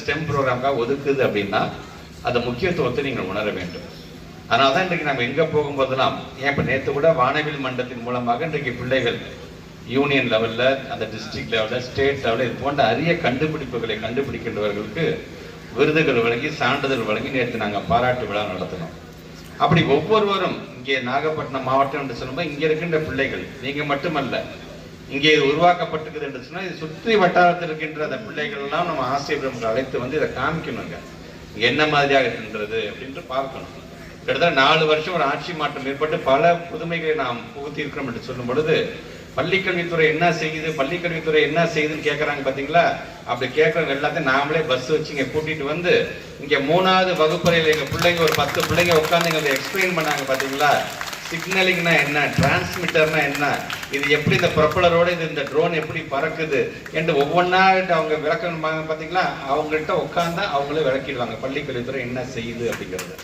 Stem ப்ரோக்ராம்காக ஒதுக்குது அப்படின்னா அந்த முக்கியத்துவத்தை நீங்கள் உணர வேண்டும். அதனால தான் இன்றைக்கு நம்ம எங்கே போகும்போதெல்லாம், ஏன் இப்போ நேற்று கூட வானவில் மன்றத்தின் மூலமாக இன்றைக்கு பிள்ளைகள் யூனியன் லெவலில், அந்த டிஸ்ட்ரிக்ட் லெவலில், ஸ்டேட் லெவலில் இது போன்ற அரிய கண்டுபிடிப்புகளை கண்டுபிடிக்கின்றவர்களுக்கு விருதுகள் வழங்கி சான்றிதழ் வழங்கி நேற்று நாங்கள் பாராட்டு விழா நடத்தினோம். அப்படி ஒவ்வொருவரும் இங்கே நாகப்பட்டினம் மாவட்டம் என்று சொல்லும்போது இங்கே இருக்கின்ற பிள்ளைகள் நீங்கள் மட்டுமல்ல, இங்கே உருவாக்கப்பட்டிருக்குது என்று சொன்னால் இது சுற்றி வட்டாரத்தில் இருக்கின்ற அந்த பிள்ளைகள் எல்லாம் நம்ம ஆசிரியர்கள் அழைத்து வந்து இதை காமிக்கணுங்க. என்ன மாதிரியாக இருக்கின்றது அப்படின்ட்டு பார்க்கணும். கிட்டத்தட்ட 4 வருஷம் ஒரு ஆட்சி மாற்றம் ஏற்பட்டு பல புதுமைகளை நாம் புகுத்தி இருக்கிறோம் என்று சொல்லும் பொழுது பள்ளிக்கல்வித்துறை என்ன செய்யுது, பள்ளிக்கல்வித்துறை என்ன செய்யுதுன்னு கேட்கறாங்க பாத்தீங்களா. அப்படி கேட்கறவங்க எல்லாத்தையும் நாமளே பஸ் வச்சு இங்க கூட்டிட்டு வந்து இங்க 3வது வகுப்பறையில் எங்க பிள்ளைங்க ஒரு 10 பிள்ளைங்க உட்காந்து எங்களுக்கு எக்ஸ்பிளைன் பண்ணாங்க பாத்தீங்களா. சிக்னலிங்னா என்ன, டிரான்ஸ்மிட்டர்னா என்ன, இது எப்படி இந்த ப்ரொப்பலரோட இந்த ட்ரோன் எப்படி பறக்குது என்று ஒவ்வொன்றா அவங்க விளக்கம் பாத்தீங்களா. அவங்கள்ட்ட உட்காந்தா அவங்களே விளக்கிடுவாங்க பள்ளிக்கல்வித்துறை என்ன செய்யுது அப்படிங்கிறது.